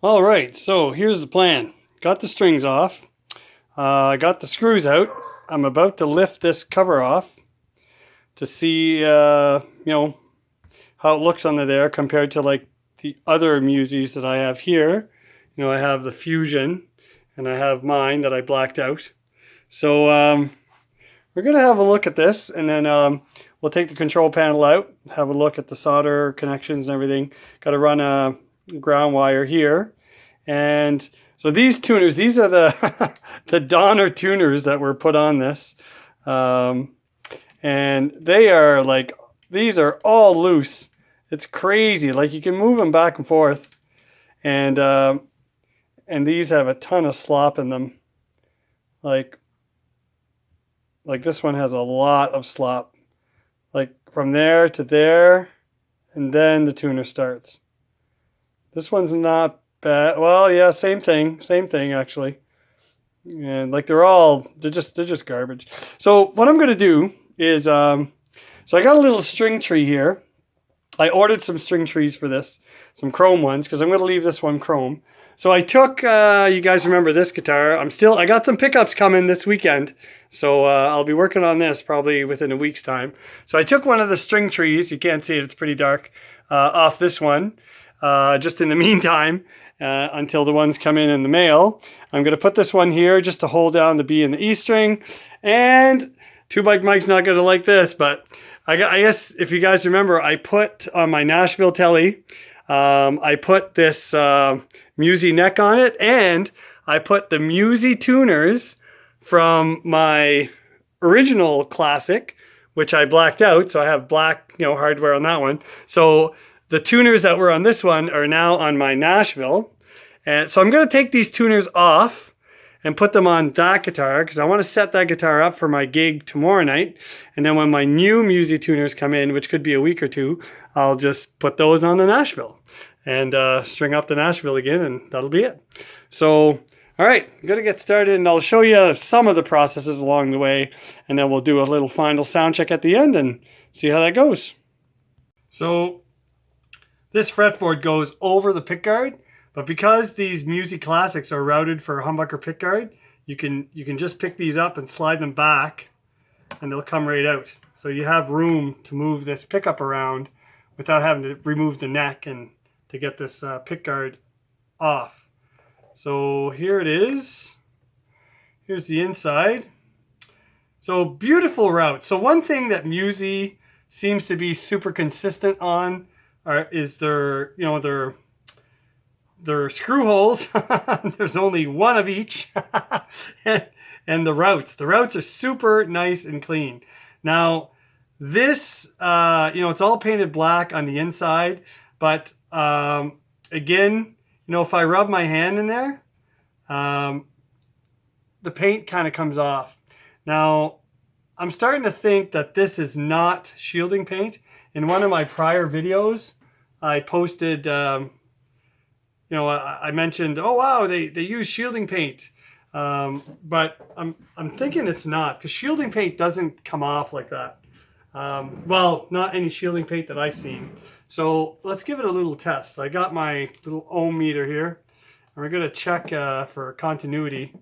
All right, so here's the plan. Got the strings off. I got the screws out. I'm about to lift this cover off to see, how it looks under there compared to like the other Musis that I have here. I have the Fusion and I have mine that I blacked out. So we're gonna have a look at this, and then we'll take the control panel out, have a look at the solder connections and everything. Got to run a ground wire here. And so these tuners, these are the the Donner tuners that were put on this. And they are like, these are all loose. It's crazy. Like you can move them back and forth. And these have a ton of slop in them. Like this one has a lot of slop. Like from there to there, and then the tuner starts. This one's not bad. Well, yeah, same thing actually. And like they're just garbage. So what I'm gonna do is so I got a little string tree here. I ordered some string trees for this, some chrome ones, because I'm going to leave this one chrome. So I took, you guys remember this guitar. I got some pickups coming this weekend. So I'll be working on this probably within a week's time. So I took one of the string trees, you can't see it, it's pretty dark, off this one, just in the meantime, until the ones come in the mail. I'm going to put this one here just to hold down the B and the E string. And Two Bike Mike's not going to like this, but I guess if you guys remember, I put on my Nashville telly, I put this Musi neck on it, and I put the Musi tuners from my original Classic, which I blacked out, so I have black, hardware on that one. So the tuners that were on this one are now on my Nashville, and so I'm going to take these tuners off and put them on that guitar because I want to set that guitar up for my gig tomorrow night. And then when my new Musi tuners come in, which could be a week or two, I'll just put those on the Nashville and string up the Nashville again, and that'll be it. So, all right, I'm going to get started, and I'll show you some of the processes along the way, and then we'll do a little final sound check at the end and see how that goes. So this fretboard goes over the pickguard. But because these Musi Classics are routed for humbucker pickguard, you can just pick these up and slide them back, and they'll come right out. So you have room to move this pickup around without having to remove the neck and to get this pickguard off. So here it is. Here's the inside. So beautiful route. So one thing that Musi seems to be super consistent on is their screw holes. There's only one of each. and the routes. The routes are super nice and clean. Now, this, it's all painted black on the inside. But, again, if I rub my hand in there, the paint kind of comes off. Now, I'm starting to think that this is not shielding paint. In one of my prior videos, I posted... I mentioned, oh wow, they use shielding paint, but I'm thinking it's not, because shielding paint doesn't come off like that. Well, not any shielding paint that I've seen. So let's give it a little test. I got my little ohm meter here, and we're gonna check for continuity.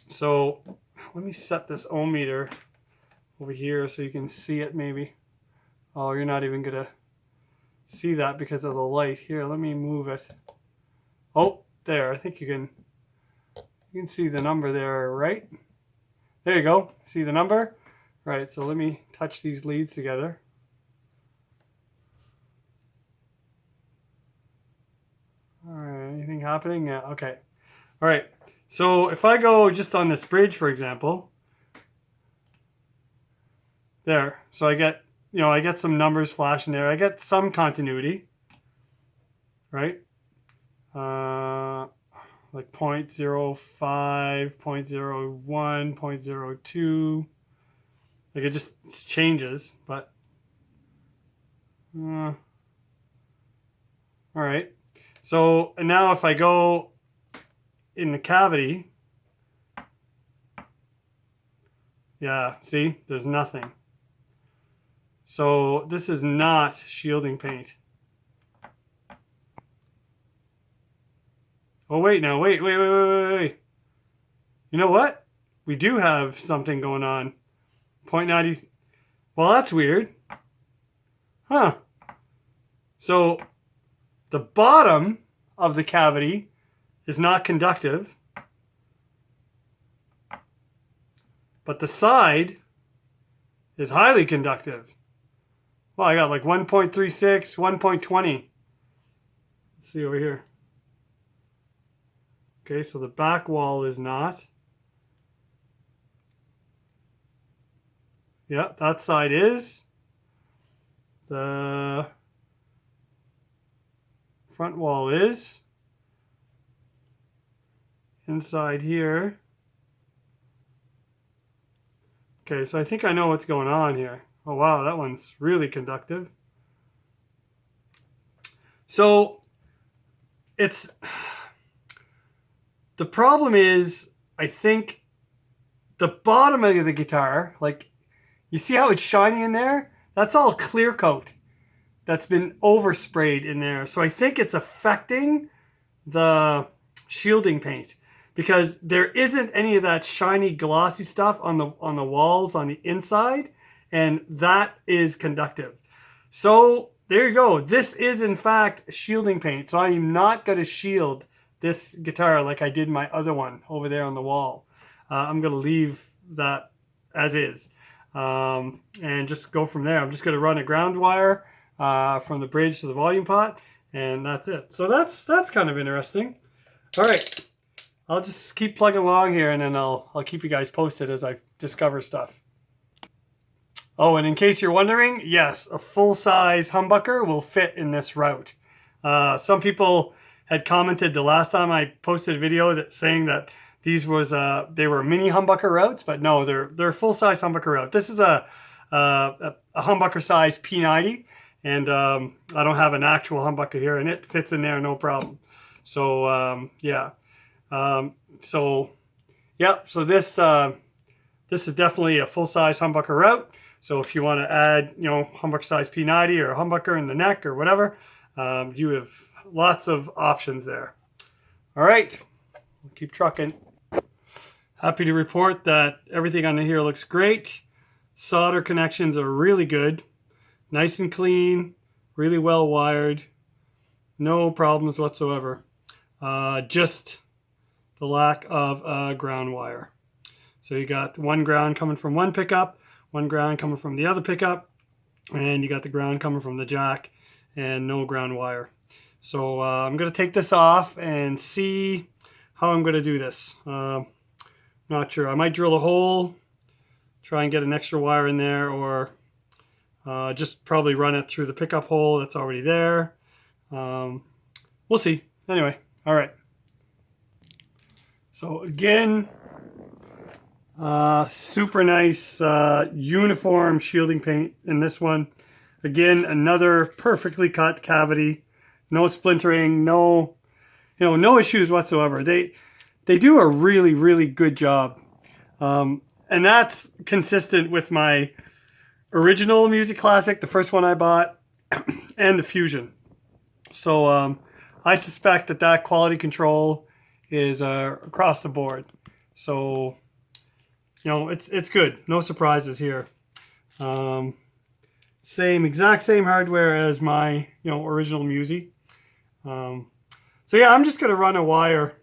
So let me set this ohm meter over here so you can see it maybe. Oh, you're not even gonna see that because of the light. Here, let me move it. Oh, there. I think you can see the number there, right? There you go. See the number? Right, so let me touch these leads together. All right, anything happening? Yeah, okay. All right, so if I go just on this bridge, for example, there, so I get some numbers flashing there. I get some continuity, right? Like 0.05, 0.01, 0.02. Like it just changes, but all right. So, and now if I go in the cavity, yeah, see, there's nothing. So this is not shielding paint. Oh, wait now. Wait. You know what? We do have something going on. 0.90. Well, that's weird. Huh. So the bottom of the cavity is not conductive, but the side is highly conductive. Well, I got like 1.36, 1.20. Let's see over here. Okay, so the back wall is not. Yeah, that side is. The front wall is. Inside here. Okay, so I think I know what's going on here. Oh wow, that one's really conductive. So it's, the problem is, I think the bottom of the guitar, like, you see how it's shiny in there? That's all clear coat that's been oversprayed in there. So I think it's affecting the shielding paint, because there isn't any of that shiny glossy stuff on the walls on the inside, and that is conductive. So there you go. This is in fact shielding paint. So I'm not going to shield this guitar like I did my other one over there on the wall. I'm going to leave that as is, and just go from there. I'm just going to run a ground wire from the bridge to the volume pot, and that's it. So that's kind of interesting. All right, I'll just keep plugging along here, and then I'll keep you guys posted as I discover stuff. Oh, and in case you're wondering, yes, a full-size humbucker will fit in this route. Some people had commented the last time I posted a video that saying that these was they were mini humbucker routes, but no, they're full-size humbucker route. This is a humbucker size P90, and I don't have an actual humbucker here, and it fits in there no problem. So yeah, so this is definitely a full-size humbucker route. So if you want to add, you know, humbucker size P90 or a humbucker in the neck or whatever, you have lots of options there. All right, keep trucking. Happy to report that everything on here looks great. Solder connections are really good, nice and clean, really well wired, no problems whatsoever. Just the lack of a ground wire. So you got one ground coming from one pickup, one ground coming from the other pickup, and you got the ground coming from the jack, and no ground wire. So I'm going to take this off and see how I'm going to do this. Not sure. I might drill a hole, try and get an extra wire in there, or just probably run it through the pickup hole that's already there. We'll see. Anyway, all right. So again, super nice uniform shielding paint in this one. Again, another perfectly cut cavity, no splintering, no issues whatsoever. They do a really, really good job, and that's consistent with my original Musi Classic, the first one I bought, and the Fusion. So I suspect that quality control is across the board. So you know, it's good. No surprises here. Exact same hardware as my original Musi. So yeah, I'm just gonna run a wire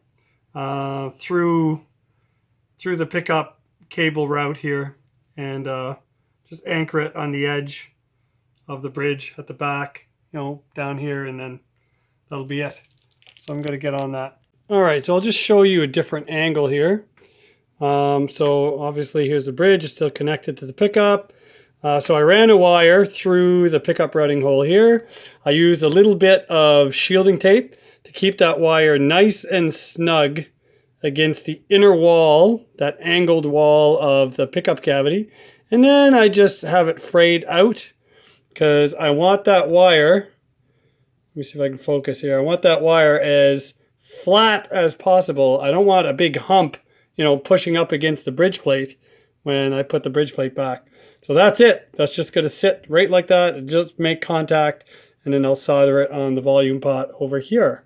through the pickup cable route here, and just anchor it on the edge of the bridge at the back, down here, and then that'll be it. So I'm gonna get on that. All right, so I'll just show you a different angle here. So obviously here's the bridge, it's still connected to the pickup. So I ran a wire through the pickup routing hole here. I used a little bit of shielding tape to keep that wire nice and snug against the inner wall, that angled wall of the pickup cavity. And then I just have it frayed out, because I want that wire, let me see if I can focus here. I want that wire as flat as possible. I don't want a big hump pushing up against the bridge plate when I put the bridge plate back. So that's it. That's just going to sit right like that and just make contact, and then I'll solder it on the volume pot over here.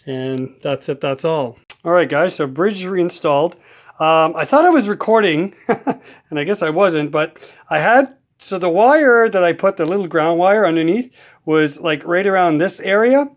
And that's it, that's all. All right, guys, so bridge reinstalled. I thought I was recording, and I guess I wasn't, but I had, so the wire that I put, the little ground wire underneath, was like right around this area.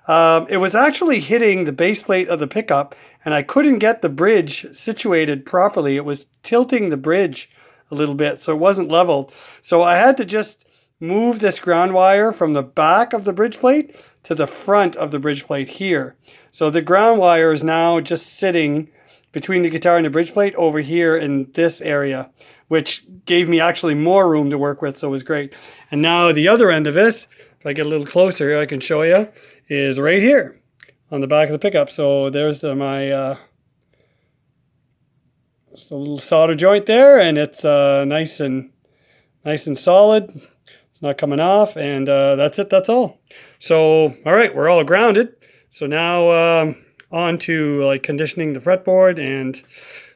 It was actually hitting the base plate of the pickup, and I couldn't get the bridge situated properly. It was tilting the bridge a little bit, so it wasn't leveled. So I had to just move this ground wire from the back of the bridge plate to the front of the bridge plate here. So the ground wire is now just sitting between the guitar and the bridge plate over here in this area, which gave me actually more room to work with, so it was great. And now the other end of it, if I get a little closer, I can show you, is right here on the back of the pickup. So there's my just a little solder joint there, and it's nice and solid. It's not coming off, and that's it, that's all. So, all right, we're all grounded. So now on to like conditioning the fretboard and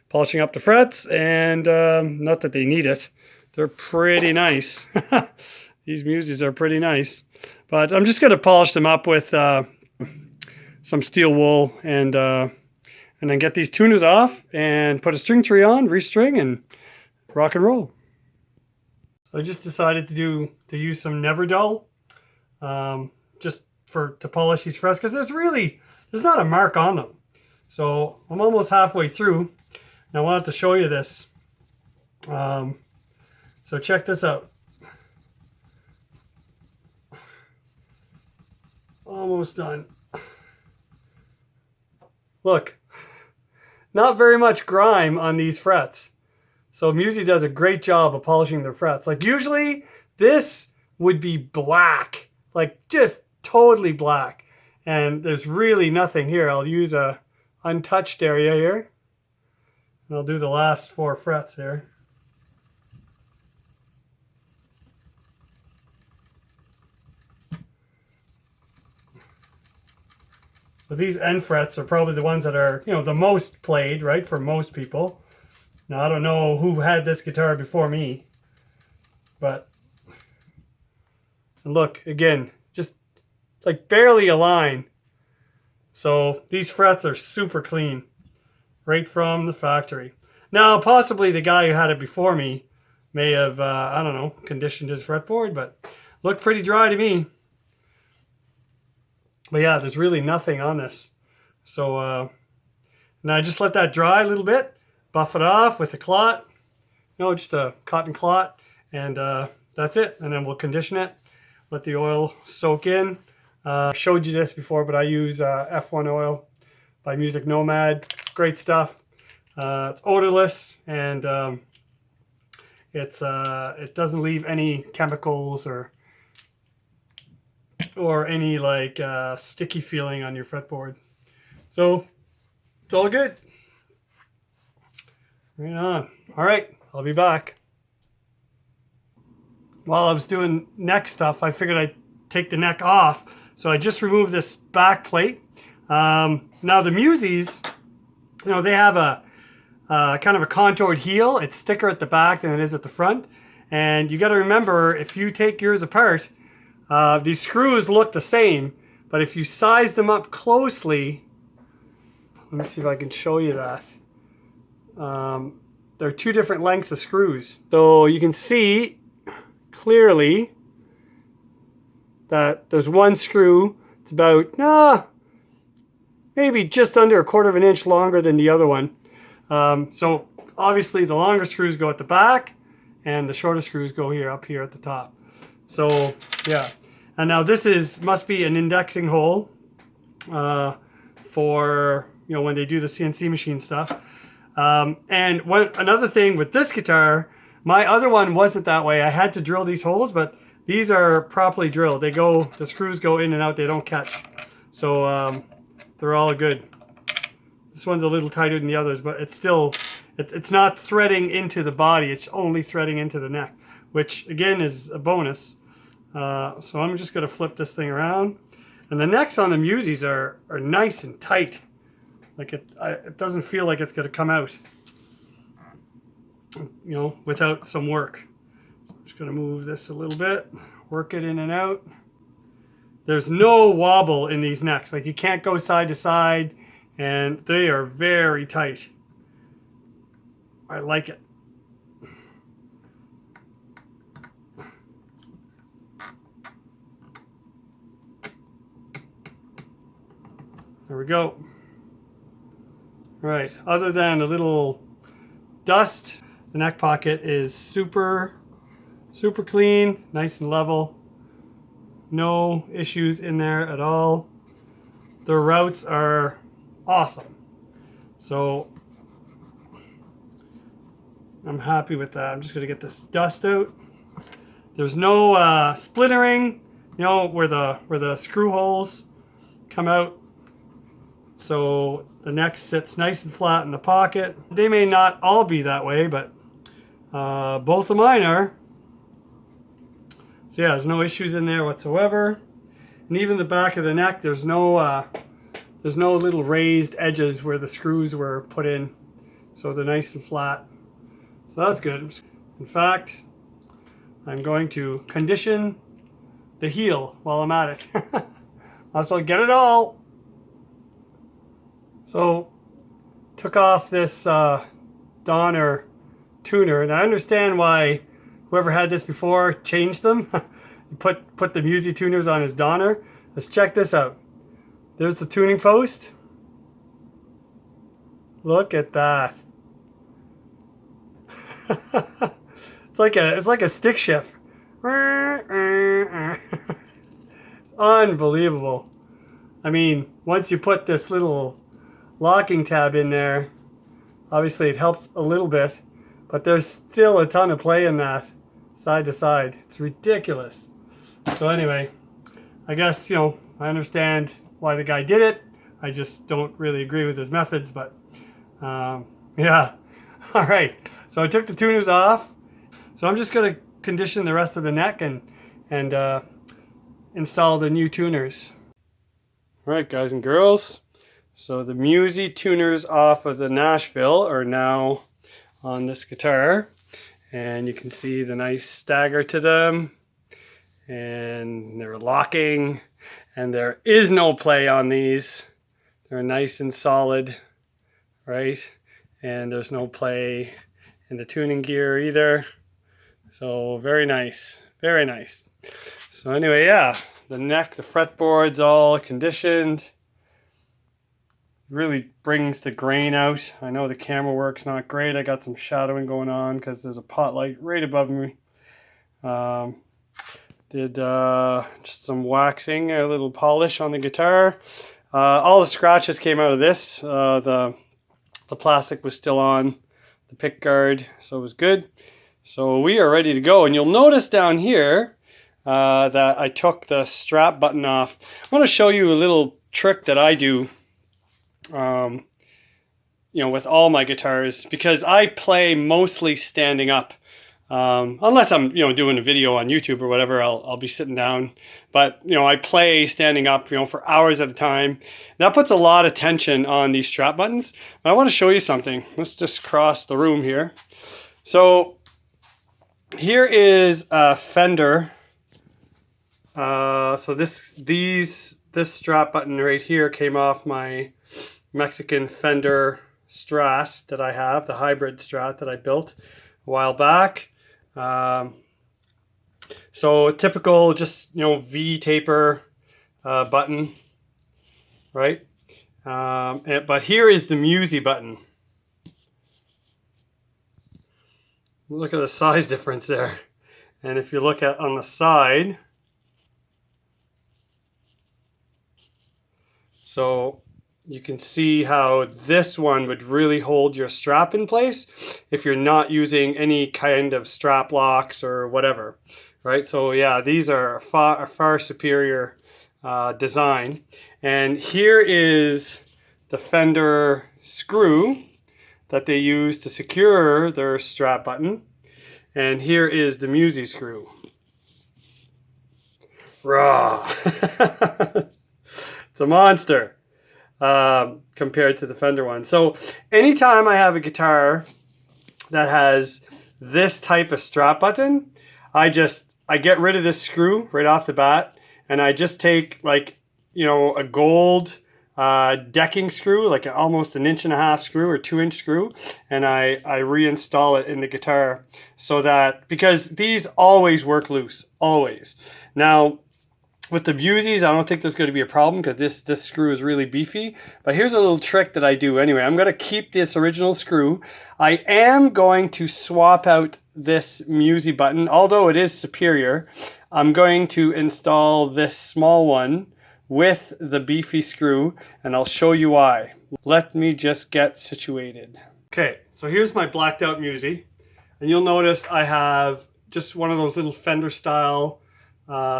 polishing up the frets, and not that they need it. They're pretty nice. These Musis are pretty nice. But I'm just going to polish them up with some steel wool, and then get these tuners off and put a string tree on, restring, and rock and roll. So I just decided to use some Never Dull just to polish these frets, because there's not a mark on them. So I'm almost halfway through, and I wanted to show you this. So check this out. Almost done. Look, not very much grime on these frets. So Musi does a great job of polishing their frets. Like usually this would be black, like just totally black. And there's really nothing here. I'll use a untouched area here. And I'll do the last 4 frets here. So these end frets are probably the ones that are, the most played, right, for most people. Now, I don't know who had this guitar before me, but, and look, again, just like barely a line. So these frets are super clean, right from the factory. Now, possibly the guy who had it before me may have, I don't know, conditioned his fretboard, but looked pretty dry to me. But yeah, there's really nothing on this. So now I just let that dry a little bit, buff it off with a clot. No, just a cotton clot, and that's it. And then we'll condition it, let the oil soak in. Showed you this before, but I use F1 oil by Music Nomad. Great stuff. It's odorless, and it doesn't leave any chemicals or any like sticky feeling on your fretboard. So it's all good. Right on. All right, I'll be back. While I was doing neck stuff, I figured I'd take the neck off. So I just removed this back plate. Now the Musis, they have a kind of a contoured heel. It's thicker at the back than it is at the front. And you got to remember, if you take yours apart, these screws look the same, but if you size them up closely, let me see if I can show you that. There are 2 different lengths of screws. So you can see clearly that there's one screw. It's about, maybe just under 1/4 of an inch longer than the other one. So obviously the longer screws go at the back, and the shorter screws go up here at the top. So yeah. And now this must be an indexing hole for when they do the CNC machine stuff. And another thing with this guitar, my other one wasn't that way. I had to drill these holes, but these are properly drilled. The screws go in and out. They don't catch. So they're all good. This one's a little tighter than the others, but it's still, it's not threading into the body. It's only threading into the neck, which again is a bonus. So I'm just going to flip this thing around, and the necks on the Musis are nice and tight. Like it doesn't feel like it's going to come out, without some work. So I'm just going to move this a little bit, work it in and out. There's no wobble in these necks. Like you can't go side to side, and they are very tight. I like it. There we go. Right, other than a little dust, the neck pocket is super clean, nice and level. No issues in there at all. The routes are awesome. So I'm happy with that. I'm just gonna get this dust out. There's no splintering, you know, where the screw holes come out. So the neck sits nice and flat in the pocket. They may not all be that way, but both of mine are. So yeah, there's no issues in there whatsoever. And even the back of the neck, there's no little raised edges where the screws were put in. So they're nice and flat. So that's good. In fact, I'm going to condition the heel while I'm at it. Might as well get it all. So, took off this Donner tuner, and I understand why whoever had this before changed them. put the Musi tuners on his Donner. Let's check this out. There's the tuning post. Look at that. It's like a stick shift. Unbelievable. I mean, once you put this little locking tab in there, obviously it helps a little bit, but there's still a ton of play in that side to side. It's ridiculous. So anyway, I guess, you know, I understand why the guy did it. I just don't really agree with his methods, but yeah. All right, so I took the tuners off. So I'm just going to condition the rest of the neck and install the new tuners. All right, guys and girls. So the Musi tuners off of the Nashville are now on this guitar. And you can see the nice stagger to them. And they're locking. And there is no play on these. They're nice and solid, right? And there's no play in the tuning gear either. So very nice, very nice. So anyway, yeah, the neck, the fretboard's all conditioned. Really brings the grain out. I know the camera work's not great. I got some shadowing going on because there's a pot light right above me. Did just some waxing, a little polish on the guitar. All the scratches came out of this. The plastic was still on the pick guard, so it was good. So we are ready to go. And you'll notice down here that I took the strap button off. I want to show you a little trick that I do, you know, with all my guitars, because I play mostly standing up. Unless I'm, you know, doing a video on YouTube or whatever, I'll be sitting down. But, you know, I play standing up, you know, for hours at a time. That puts a lot of tension on these strap buttons. But I want to show you something. Let's just cross the room here. So here is a Fender. So this strap button right here came off my Mexican Fender Strat that I have, the hybrid Strat that I built a while back. So a typical, just, you know, V taper button, right? But here is the Musi button. Look at the size difference there. And if you look at on the side, so you can see how this one would really hold your strap in place if you're not using any kind of strap locks or whatever, right? So yeah, these are a far superior design. And here is the Fender screw that they use to secure their strap button. And here is the Musi screw. Raw. It's a monster compared to the Fender one. So anytime I have a guitar that has this type of strap button, I get rid of this screw right off the bat, and I just take like, you know, a gold decking screw, like almost an 1.5-inch screw or 2-inch screw, and I reinstall it in the guitar so that, because these always work loose, always. Now, with the Musis, I don't think there's going to be a problem because this screw is really beefy. But here's a little trick that I do anyway. I'm going to keep this original screw. I am going to swap out this Musi button, although it is superior. I'm going to install this small one with the beefy screw, and I'll show you why. Let me just get situated. Okay, so here's my blacked out Musi, and you'll notice I have just one of those little Fender style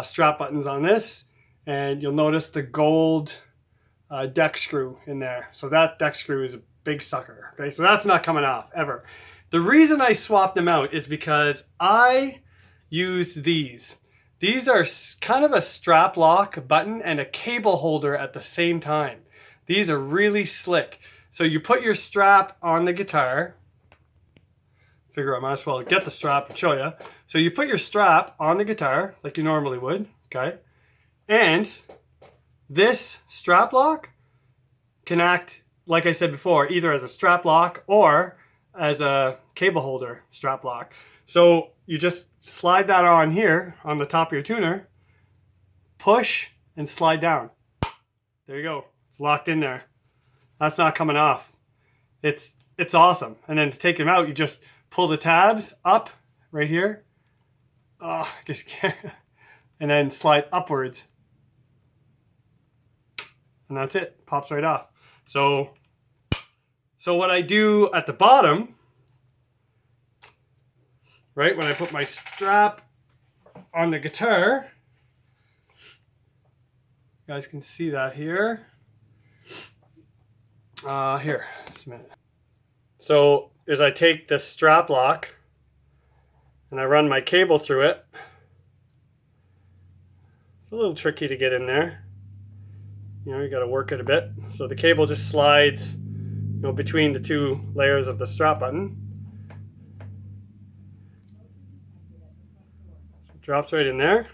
strap buttons on this, and you'll notice the gold deck screw in there. So that deck screw is a big sucker. Okay, so that's not coming off ever. The reason I swapped them out is because I use these. These are kind of a strap lock button and a cable holder at the same time. These are really slick. So you put your strap on the guitar. Figure I might as well get the strap and show you. So you put your strap on the guitar like you normally would, okay? And this strap lock can act, like I said before, either as a strap lock or as a cable holder strap lock. So you just slide that on here on the top of your tuner, push and slide down. There you go. It's locked in there. That's not coming off. It's awesome. And then to take them out, you just pull the tabs up right here. Oh, I just can't. And then slide upwards. And that's it. Pops right off. So what I do at the bottom, right, when I put my strap on the guitar, you guys can see that here. Here, just a minute. So as I take this strap lock and I run my cable through it, it's a little tricky to get in there. You know, you got to work it a bit. So the cable just slides, you know, between the two layers of the strap button. So it drops right in there,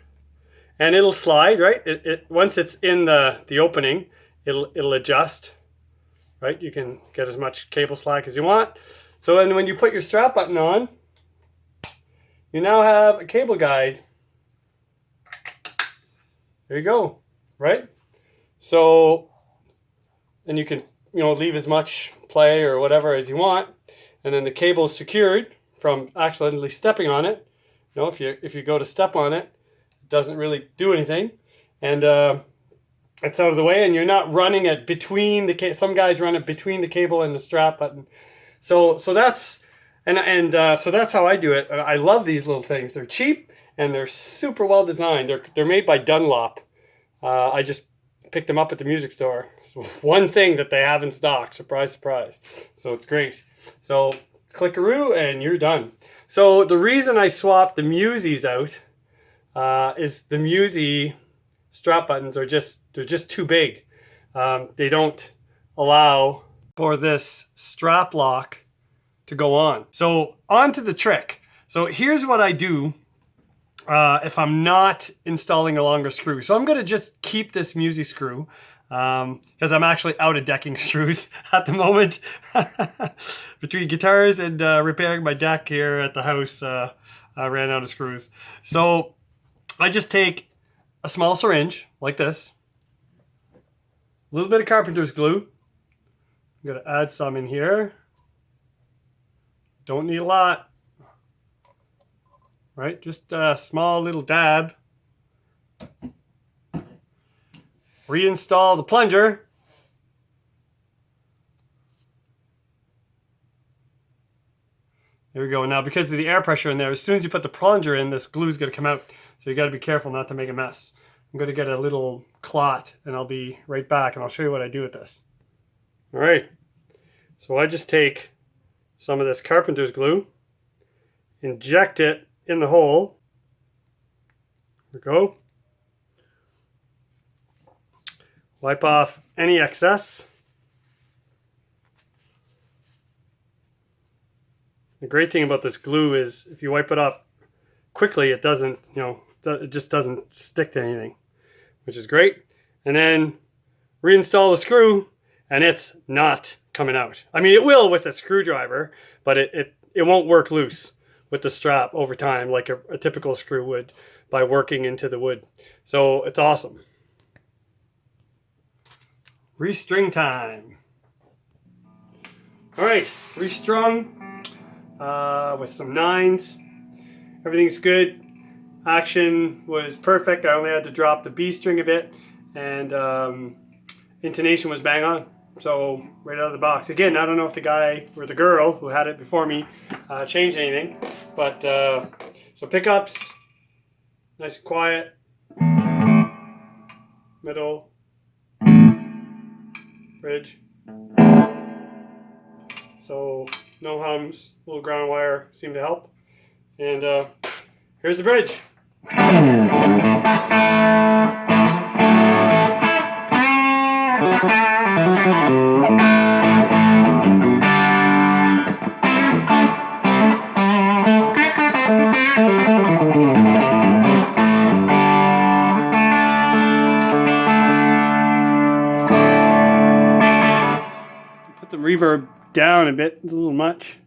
and it'll slide, right? Once it's in the opening, it'll adjust, right? You can get as much cable slack as you want. So then when you put your strap button on, you now have a cable guide. There you go, right? So, and you can, you know, leave as much play or whatever as you want, and then the cable is secured from accidentally stepping on it. You know, if you go to step on it, it doesn't really do anything, and it's out of the way, and you're not running it between the some guys run it between the cable and the strap button. So that's so that's how I do it. I love these little things. They're cheap and they're super well designed. They're made by Dunlop. I just picked them up at the music store. So one thing that they have in stock. Surprise, surprise. So it's great. So clickaroo and you're done. So the reason I swapped the Musis out is the Musi strap buttons are they're just too big. They don't allow for this strap lock to go on. So on to the trick. So here's what I do if I'm not installing a longer screw. So I'm going to just keep this Musi screw because I'm actually out of decking screws at the moment. Between guitars and repairing my deck here at the house, I ran out of screws. So I just take a small syringe like this, a little bit of carpenter's glue. I'm going to add some in here. Don't need a lot. Right, just a small little dab. Reinstall the plunger. There we go. Now, because of the air pressure in there, as soon as you put the plunger in, this glue is going to come out. So you got to be careful not to make a mess. I'm going to get a little clot, and I'll be right back, and I'll show you what I do with this. All right. So I just take some of this carpenter's glue, inject it in the hole. There we go. Wipe off any excess. The great thing about this glue is if you wipe it off quickly, it doesn't, you know, it just doesn't stick to anything. which is great. And then reinstall the screw, and it's not coming out. I mean, it will with a screwdriver, but it won't work loose with the strap over time like a typical screw would by working into the wood. So it's awesome. Restring time. All right, restrung with some 9s. Everything's good. Action was perfect. I only had to drop the B string a bit, and intonation was bang on. So right out of the box. Again, I don't know if the guy or the girl who had it before me changed anything, but so pickups, nice and quiet. Middle, bridge. So no hums, little ground wire seemed to help. And here's the bridge. Put the reverb down a bit, it's a little much.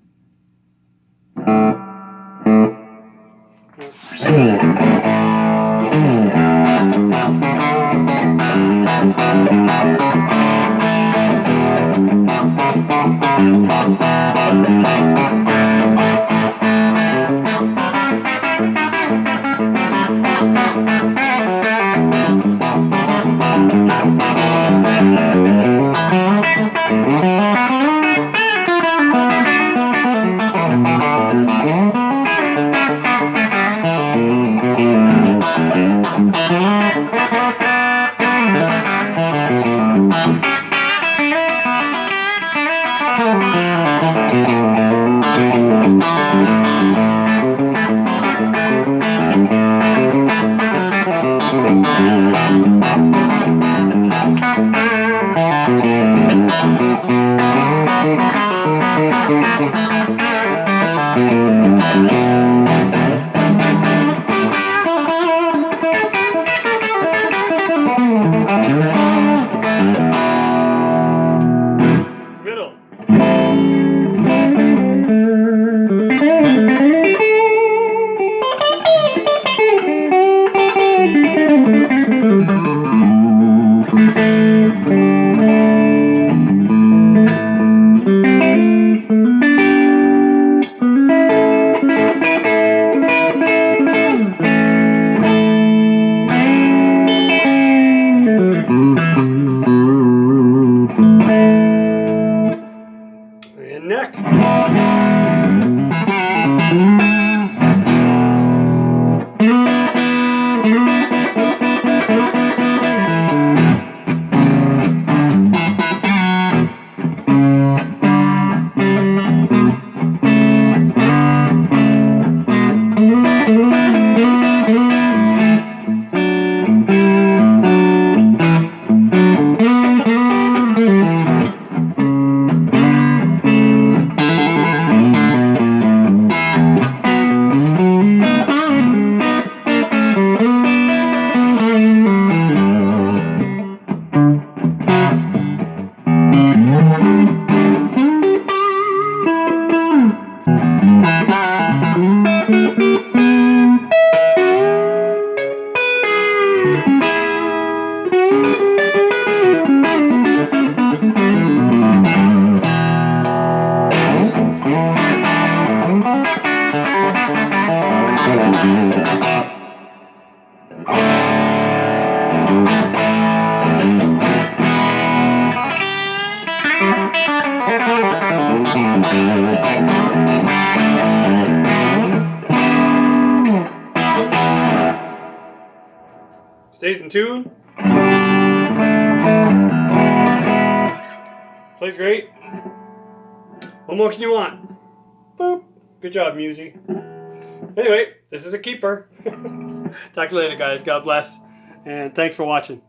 And neck. Stays in tune. Plays great. What more can you want? Boop. Good job, Musi. Anyway, this is a keeper. Talk to you later, guys. God bless. And thanks for watching.